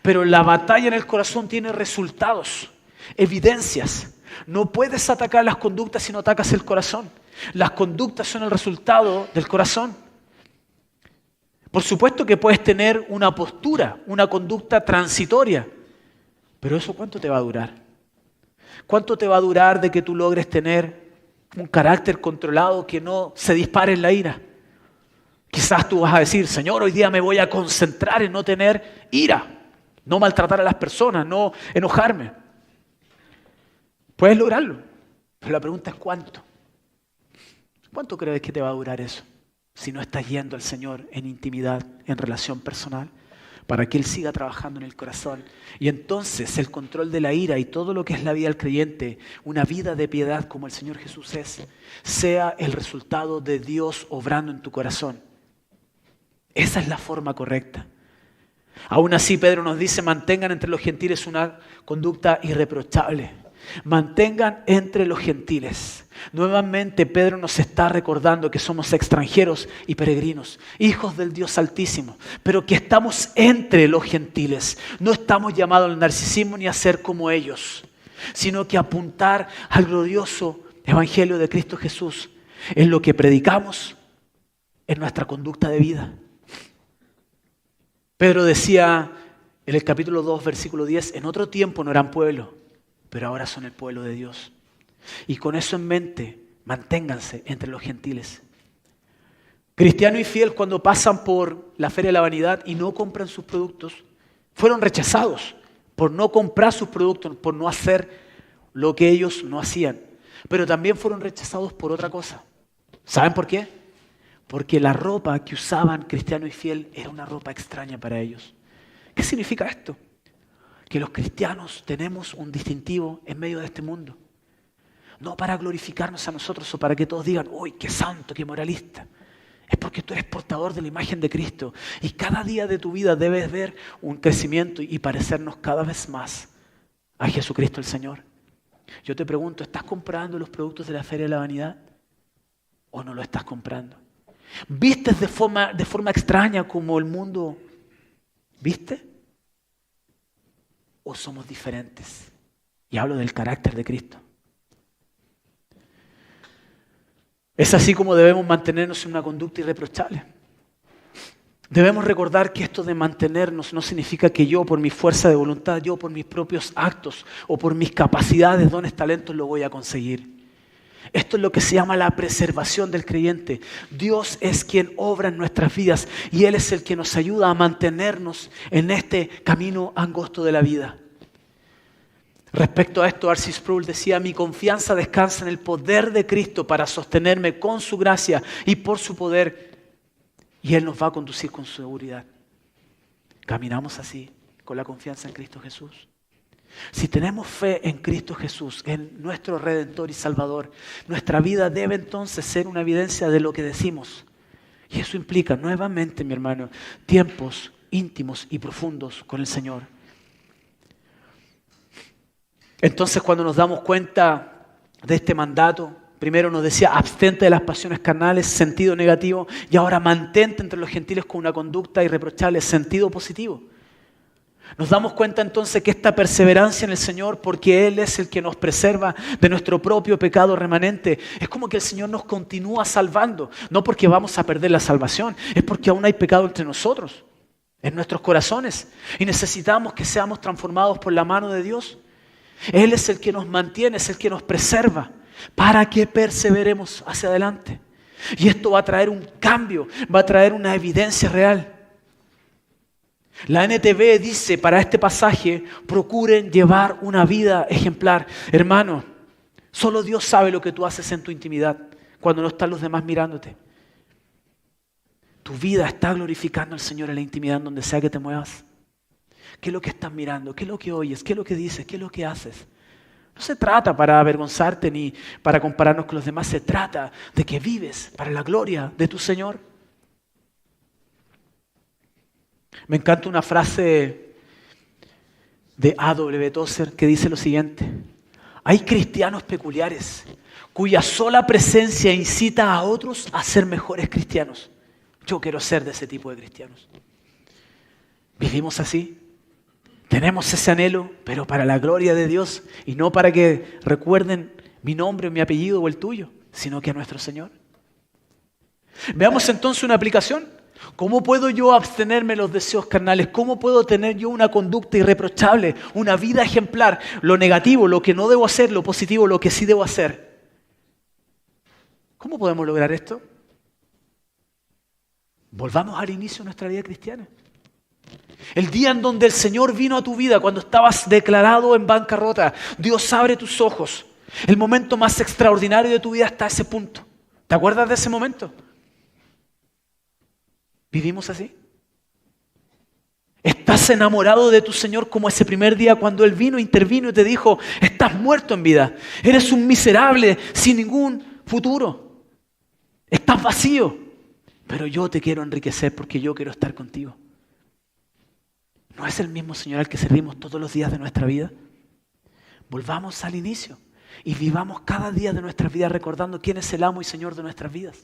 pero la batalla en el corazón tiene resultados, evidencias. No puedes atacar las conductas si no atacas el corazón. Las conductas son el resultado del corazón. Por supuesto que puedes tener una postura, una conducta transitoria, pero ¿eso cuánto te va a durar? ¿Cuánto te va a durar de que tú logres tener un carácter controlado que no se dispare en la ira? Quizás tú vas a decir, Señor, hoy día me voy a concentrar en no tener ira, no maltratar a las personas, no enojarme. Puedes lograrlo, pero la pregunta es ¿cuánto? ¿Cuánto crees que te va a durar eso? Si no estás yendo al Señor en intimidad, en relación personal, para que Él siga trabajando en el corazón. Y entonces el control de la ira y todo lo que es la vida del creyente, una vida de piedad como el Señor Jesús es, sea el resultado de Dios obrando en tu corazón. Esa es la forma correcta. Aún así, Pedro nos dice, mantengan entre los gentiles una conducta irreprochable. Mantengan entre los gentiles. Nuevamente Pedro nos está recordando que somos extranjeros y peregrinos, hijos del Dios Altísimo, pero que estamos entre los gentiles. No estamos llamados al narcisismo ni a ser como ellos, sino que apuntar al glorioso Evangelio de Cristo Jesús en lo que predicamos, en nuestra conducta de vida. Pedro decía en el capítulo 2, versículo 10, en otro tiempo no eran pueblo, pero ahora son el pueblo de Dios. Y con eso en mente, manténganse entre los gentiles. Cristiano y fiel, cuando pasan por la Feria de la Vanidad y no compran sus productos, fueron rechazados por no comprar sus productos, por no hacer lo que ellos no hacían. Pero también fueron rechazados por otra cosa. ¿Saben por qué? Porque la ropa que usaban cristiano y fiel era una ropa extraña para ellos. ¿Qué significa esto? Que los cristianos tenemos un distintivo en medio de este mundo. No para glorificarnos a nosotros o para que todos digan, ¡uy, qué santo, qué moralista! Es porque tú eres portador de la imagen de Cristo y cada día de tu vida debes ver un crecimiento y parecernos cada vez más a Jesucristo el Señor. Yo te pregunto, ¿estás comprando los productos de la Feria de la Vanidad o no lo estás comprando? ¿Vistes de forma extraña como el mundo viste? ¿O somos diferentes? Y hablo del carácter de Cristo. Es así como debemos mantenernos en una conducta irreprochable. Debemos recordar que esto de mantenernos no significa que yo por mi fuerza de voluntad, yo por mis propios actos o por mis capacidades, dones, talentos lo voy a conseguir. Esto es lo que se llama la preservación del creyente. Dios es quien obra en nuestras vidas y Él es el que nos ayuda a mantenernos en este camino angosto de la vida. Respecto a esto, R.C. Sproul decía, mi confianza descansa en el poder de Cristo para sostenerme con su gracia y por su poder. Y Él nos va a conducir con su seguridad. Caminamos así, con la confianza en Cristo Jesús. Si tenemos fe en Cristo Jesús, en nuestro Redentor y Salvador, nuestra vida debe entonces ser una evidencia de lo que decimos. Y eso implica nuevamente, mi hermano, tiempos íntimos y profundos con el Señor. Entonces, cuando nos damos cuenta de este mandato, primero nos decía, abstente de las pasiones carnales, sentido negativo, y ahora mantente entre los gentiles con una conducta irreprochable, sentido positivo. Nos damos cuenta entonces que esta perseverancia en el Señor, porque Él es el que nos preserva de nuestro propio pecado remanente, es como que el Señor nos continúa salvando, no porque vamos a perder la salvación, es porque aún hay pecado entre nosotros, en nuestros corazones, y necesitamos que seamos transformados por la mano de Dios. Él es el que nos mantiene, es el que nos preserva para que perseveremos hacia adelante. Y esto va a traer un cambio, va a traer una evidencia real. La NTV dice para este pasaje, procuren llevar una vida ejemplar. Hermano, solo Dios sabe lo que tú haces en tu intimidad cuando no están los demás mirándote. Tu vida está glorificando al Señor en la intimidad en donde sea que te muevas. ¿Qué es lo que estás mirando? ¿Qué es lo que oyes? ¿Qué es lo que dices? ¿Qué es lo que haces? No se trata para avergonzarte ni para compararnos con los demás. Se trata de que vives para la gloria de tu Señor. Me encanta una frase de A.W. Tozer que dice lo siguiente: hay cristianos peculiares cuya sola presencia incita a otros a ser mejores cristianos. Yo quiero ser de ese tipo de cristianos. ¿Vivimos así? Tenemos ese anhelo, pero para la gloria de Dios y no para que recuerden mi nombre, mi apellido o el tuyo, sino que a nuestro Señor. Veamos entonces una aplicación. ¿Cómo puedo yo abstenerme de los deseos carnales? ¿Cómo puedo tener yo una conducta irreprochable, una vida ejemplar? Lo negativo, lo que no debo hacer, lo positivo, lo que sí debo hacer. ¿Cómo podemos lograr esto? Volvamos al inicio de nuestra vida cristiana. El día en donde el Señor vino a tu vida, cuando estabas declarado en bancarrota, Dios abre tus ojos. El momento más extraordinario de tu vida está a ese punto. ¿Te acuerdas de ese momento? ¿Vivimos así? ¿Estás enamorado de tu Señor como ese primer día cuando Él vino, intervino y te dijo: estás muerto en vida, eres un miserable sin ningún futuro, estás vacío, pero yo te quiero enriquecer porque yo quiero estar contigo? ¿No es el mismo Señor al que servimos todos los días de nuestra vida? Volvamos al inicio y vivamos cada día de nuestras vidas recordando quién es el amo y Señor de nuestras vidas.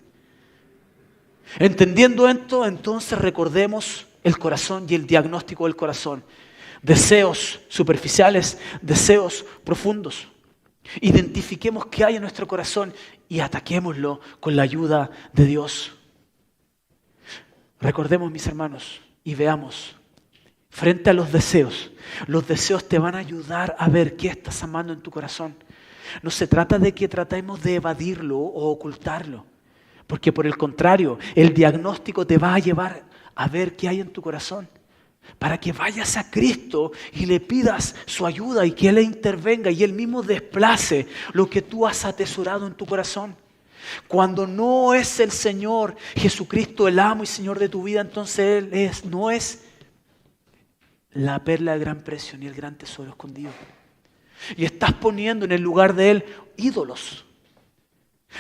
Entendiendo esto, entonces recordemos el corazón y el diagnóstico del corazón. Deseos superficiales, deseos profundos. Identifiquemos qué hay en nuestro corazón y ataquémoslo con la ayuda de Dios. Recordemos, mis hermanos, y veamos, frente a los deseos te van a ayudar a ver qué estás amando en tu corazón. No se trata de que tratemos de evadirlo o ocultarlo. Porque por el contrario, el diagnóstico te va a llevar a ver qué hay en tu corazón. Para que vayas a Cristo y le pidas su ayuda y que Él intervenga y Él mismo desplace lo que tú has atesorado en tu corazón. Cuando no es el Señor Jesucristo el amo y Señor de tu vida, entonces Él no es la perla de gran precio ni el gran tesoro escondido. Y estás poniendo en el lugar de Él ídolos.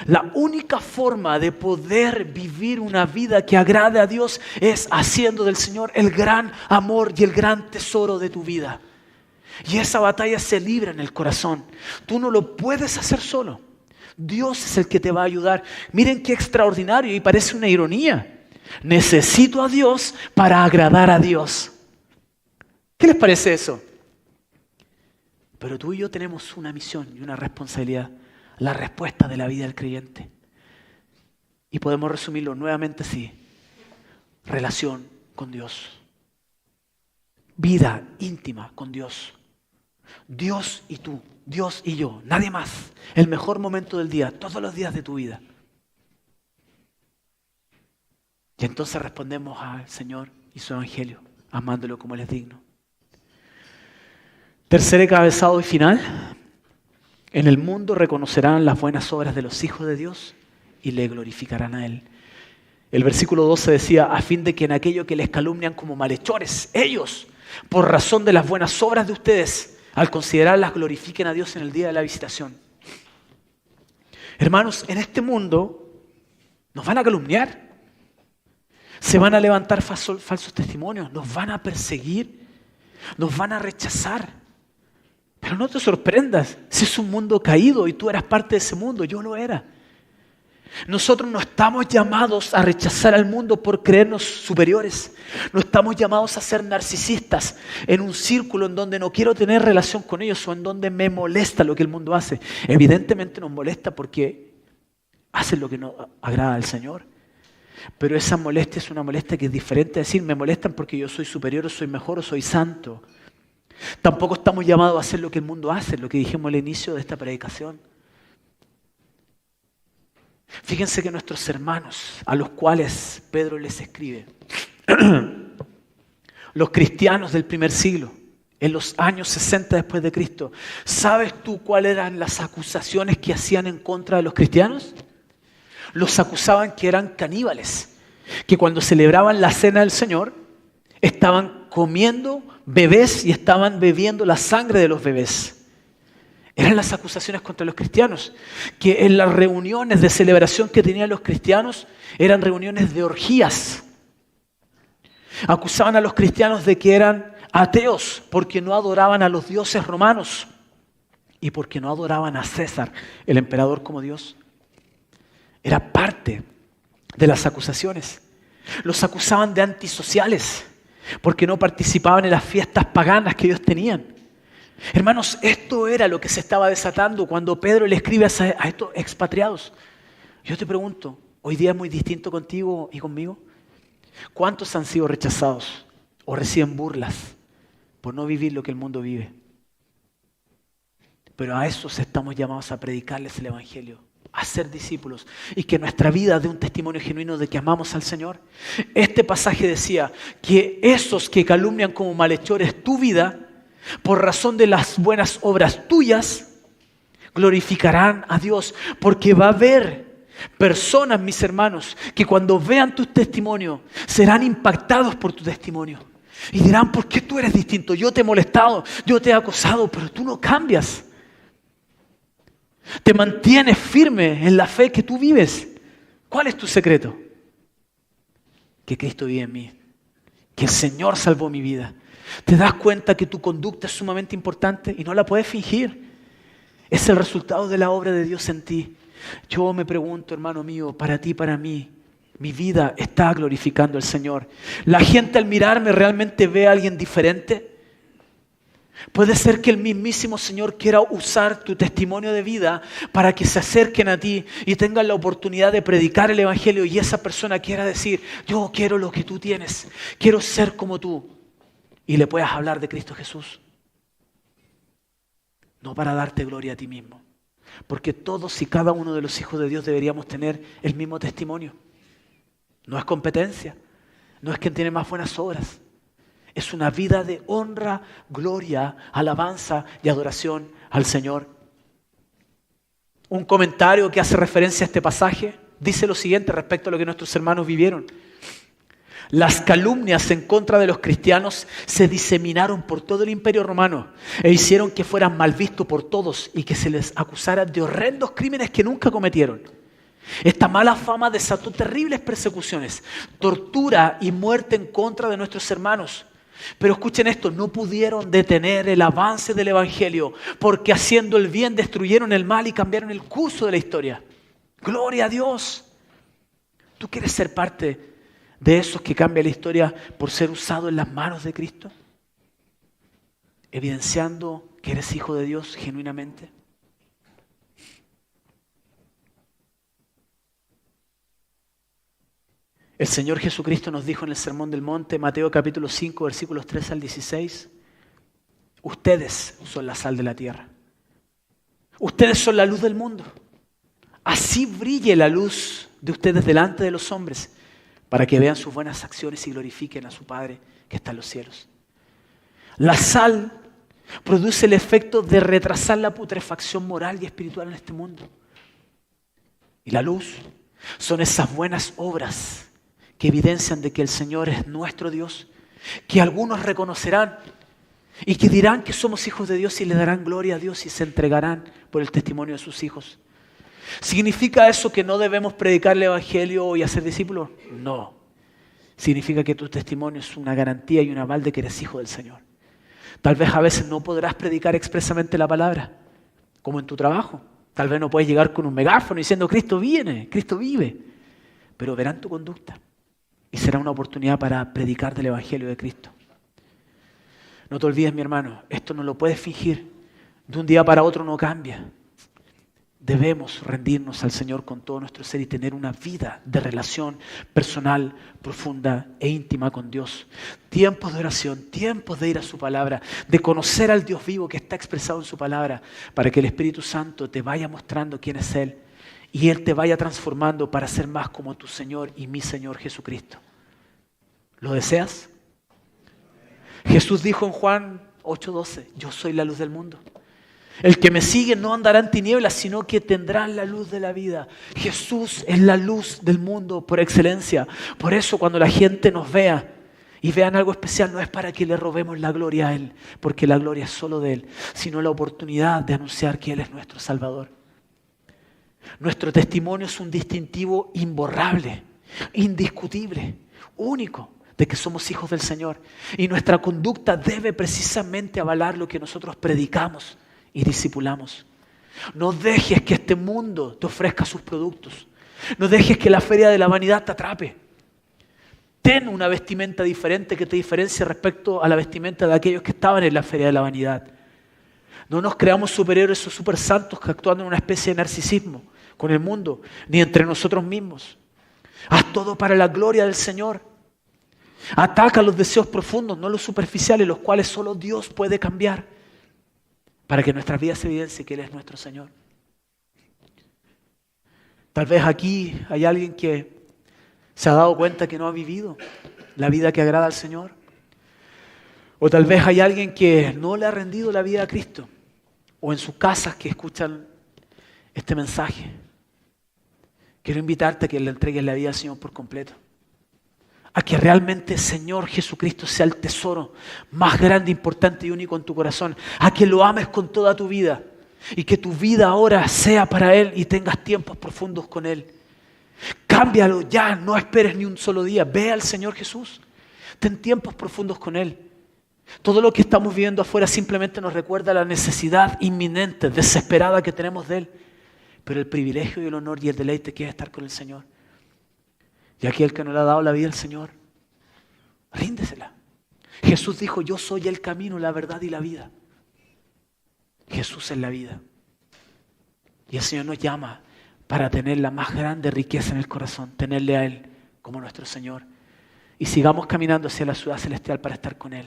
La única forma de poder vivir una vida que agrade a Dios es haciendo del Señor el gran amor y el gran tesoro de tu vida. Y esa batalla se libra en el corazón. Tú no lo puedes hacer solo. Dios es el que te va a ayudar. Miren qué extraordinario, y parece una ironía. Necesito a Dios para agradar a Dios. ¿Qué les parece eso? Pero tú y yo tenemos una misión y una responsabilidad. La respuesta de la vida del creyente. Y podemos resumirlo nuevamente así. Relación con Dios. Vida íntima con Dios. Dios y tú, Dios y yo, nadie más. El mejor momento del día, todos los días de tu vida. Y entonces respondemos al Señor y su evangelio, amándolo como Él es digno. Tercer encabezado y final. En el mundo reconocerán las buenas obras de los hijos de Dios y le glorificarán a Él. El versículo 12 decía: a fin de que en aquello que les calumnian como malhechores, ellos, por razón de las buenas obras de ustedes, al considerarlas, glorifiquen a Dios en el día de la visitación. Hermanos, en este mundo nos van a calumniar, se van a levantar falsos testimonios, nos van a perseguir, nos van a rechazar. Pero no te sorprendas, si es un mundo caído y tú eras parte de ese mundo, yo lo era. Nosotros no estamos llamados a rechazar al mundo por creernos superiores. No estamos llamados a ser narcisistas en un círculo en donde no quiero tener relación con ellos o en donde me molesta lo que el mundo hace. Evidentemente nos molesta porque hacen lo que no agrada al Señor. Pero esa molestia es una molestia que es diferente a decir: me molestan porque yo soy superior o soy mejor o soy santo. Tampoco estamos llamados a hacer lo que el mundo hace, lo que dijimos al inicio de esta predicación. Fíjense que nuestros hermanos, a los cuales Pedro les escribe, los cristianos del primer siglo, en los años 60 después de Cristo, ¿sabes tú cuáles eran las acusaciones que hacían en contra de los cristianos? Los acusaban que eran caníbales, que cuando celebraban la cena del Señor estaban comiendo bebés y estaban bebiendo la sangre de los bebés. Eran las acusaciones contra los cristianos, que en las reuniones de celebración que tenían los cristianos eran reuniones de orgías. Acusaban a los cristianos de que eran ateos porque no adoraban a los dioses romanos y porque no adoraban a César, el emperador, como Dios. Era parte de las acusaciones. Los acusaban de antisociales porque no participaban en las fiestas paganas que ellos tenían. Hermanos, esto era lo que se estaba desatando cuando Pedro le escribe a estos expatriados. Yo te pregunto, ¿hoy día es muy distinto contigo y conmigo? ¿Cuántos han sido rechazados o reciben burlas por no vivir lo que el mundo vive? Pero a esos estamos llamados a predicarles el Evangelio, a ser discípulos y que nuestra vida dé un testimonio genuino de que amamos al Señor. Este pasaje decía que esos que calumnian como malhechores tu vida, por razón de las buenas obras tuyas, glorificarán a Dios, porque va a haber personas, mis hermanos, que cuando vean tu testimonio serán impactados por tu testimonio y dirán: ¿por qué tú eres distinto? Yo te he molestado, yo te he acosado, pero tú no cambias. Te mantienes firme en la fe que tú vives. ¿Cuál es tu secreto? Que Cristo vive en mí, que el Señor salvó mi vida. ¿Te das cuenta que tu conducta es sumamente importante y no la puedes fingir? Es el resultado de la obra de Dios en ti. Yo me pregunto, hermano mío, para ti, para mí, mi vida está glorificando al Señor. ¿La gente al mirarme realmente ve a alguien diferente? Puede ser que el mismísimo Señor quiera usar tu testimonio de vida para que se acerquen a ti y tengan la oportunidad de predicar el Evangelio y esa persona quiera decir: yo quiero lo que tú tienes, quiero ser como tú, y le puedas hablar de Cristo Jesús. No para darte gloria a ti mismo, porque todos y cada uno de los hijos de Dios deberíamos tener el mismo testimonio. No es competencia, no es quien tiene más buenas obras. Es una vida de honra, gloria, alabanza y adoración al Señor. Un comentario que hace referencia a este pasaje dice lo siguiente respecto a lo que nuestros hermanos vivieron. Las calumnias en contra de los cristianos se diseminaron por todo el Imperio Romano e hicieron que fueran mal vistos por todos y que se les acusara de horrendos crímenes que nunca cometieron. Esta mala fama desató terribles persecuciones, tortura y muerte en contra de nuestros hermanos. Pero escuchen esto, no pudieron detener el avance del Evangelio porque haciendo el bien destruyeron el mal y cambiaron el curso de la historia. ¡Gloria a Dios! ¿Tú quieres ser parte de esos que cambian la historia por ser usado en las manos de Cristo? Evidenciando que eres hijo de Dios genuinamente. El Señor Jesucristo nos dijo en el Sermón del Monte, Mateo capítulo 5, versículos 13 al 16, ustedes son la sal de la tierra. Ustedes son la luz del mundo. Así brille la luz de ustedes delante de los hombres, para que vean sus buenas acciones y glorifiquen a su Padre que está en los cielos. La sal produce el efecto de retrasar la putrefacción moral y espiritual en este mundo. Y la luz son esas buenas obras que evidencian de que el Señor es nuestro Dios, que algunos reconocerán y que dirán que somos hijos de Dios y le darán gloria a Dios y se entregarán por el testimonio de sus hijos. ¿Significa eso que no debemos predicar el Evangelio y hacer discípulos? No. Significa que tu testimonio es una garantía y un aval de que eres hijo del Señor. Tal vez a veces no podrás predicar expresamente la palabra, como en tu trabajo. Tal vez no puedes llegar con un megáfono diciendo: Cristo viene, Cristo vive. Pero verán tu conducta y será una oportunidad para predicar del Evangelio de Cristo. No te olvides, mi hermano, esto no lo puedes fingir. De un día para otro no cambia. Debemos rendirnos al Señor con todo nuestro ser y tener una vida de relación personal, profunda e íntima con Dios. Tiempos de oración, tiempos de ir a su palabra, de conocer al Dios vivo que está expresado en su palabra, para que el Espíritu Santo te vaya mostrando quién es Él y Él te vaya transformando para ser más como tu Señor y mi Señor Jesucristo. ¿Lo deseas? Jesús dijo en Juan 8:12, yo soy la luz del mundo. El que me sigue no andará en tinieblas, sino que tendrá la luz de la vida. Jesús es la luz del mundo por excelencia. Por eso cuando la gente nos vea y vean algo especial, no es para que le robemos la gloria a Él, porque la gloria es solo de Él, sino la oportunidad de anunciar que Él es nuestro Salvador. Nuestro testimonio es un distintivo imborrable, indiscutible, único, de que somos hijos del Señor. Y nuestra conducta debe precisamente avalar lo que nosotros predicamos y discipulamos. No dejes que este mundo te ofrezca sus productos. No dejes que la feria de la vanidad te atrape. Ten una vestimenta diferente que te diferencie respecto a la vestimenta de aquellos que estaban en la feria de la vanidad. No nos creamos superhéroes o super santos que actúan en una especie de narcisismo con el mundo, ni entre nosotros mismos. Haz todo para la gloria del Señor. Ataca los deseos profundos, no los superficiales, los cuales solo Dios puede cambiar, para que nuestras vidas se evidencie que Él es nuestro Señor. Tal vez aquí hay alguien que se ha dado cuenta que no ha vivido la vida que agrada al Señor. O tal vez hay alguien que no le ha rendido la vida a Cristo. O en sus casas que escuchan este mensaje. Quiero invitarte a que le entregues la vida al Señor por completo. A que realmente el Señor Jesucristo sea el tesoro más grande, importante y único en tu corazón. A que lo ames con toda tu vida. Y que tu vida ahora sea para Él y tengas tiempos profundos con Él. Cámbialo ya, no esperes ni un solo día. Ve al Señor Jesús. Ten tiempos profundos con Él. Todo lo que estamos viviendo afuera simplemente nos recuerda la necesidad inminente, desesperada que tenemos de Él. Pero el privilegio y el honor y el deleite que es estar con el Señor. Y aquel que no le ha dado la vida al Señor, ríndesela. Jesús dijo, yo soy el camino, la verdad y la vida. Jesús es la vida. Y el Señor nos llama para tener la más grande riqueza en el corazón, tenerle a Él como nuestro Señor. Y sigamos caminando hacia la ciudad celestial para estar con Él.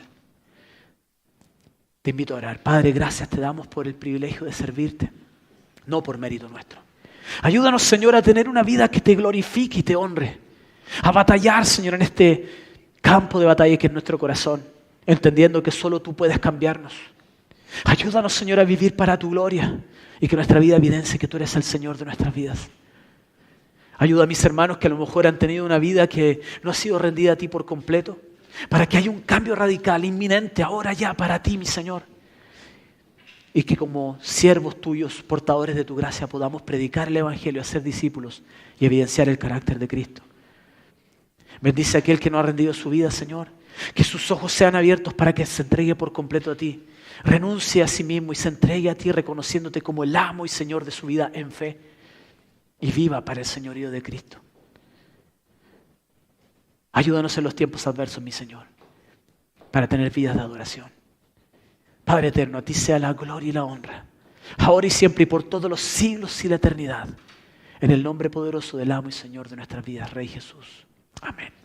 Te invito a orar. Padre, gracias te damos por el privilegio de servirte, no por mérito nuestro. Ayúdanos, Señor, a tener una vida que te glorifique y te honre. A batallar, Señor, en este campo de batalla que es nuestro corazón, entendiendo que solo tú puedes cambiarnos. Ayúdanos, Señor, a vivir para tu gloria y que nuestra vida evidencie que tú eres el Señor de nuestras vidas. Ayuda a mis hermanos que a lo mejor han tenido una vida que no ha sido rendida a ti por completo, para que haya un cambio radical, inminente, ahora ya para ti, mi Señor. Y que como siervos tuyos, portadores de tu gracia, podamos predicar el Evangelio, hacer discípulos y evidenciar el carácter de Cristo. Bendice a aquel que no ha rendido su vida, Señor. Que sus ojos sean abiertos para que se entregue por completo a ti. Renuncie a sí mismo y se entregue a ti reconociéndote como el amo y Señor de su vida en fe. Y viva para el señorío de Cristo. Ayúdanos en los tiempos adversos, mi Señor, para tener vidas de adoración. Padre eterno, a ti sea la gloria y la honra, ahora y siempre y por todos los siglos y la eternidad. En el nombre poderoso del amo y Señor de nuestras vidas, Rey Jesús. Amén.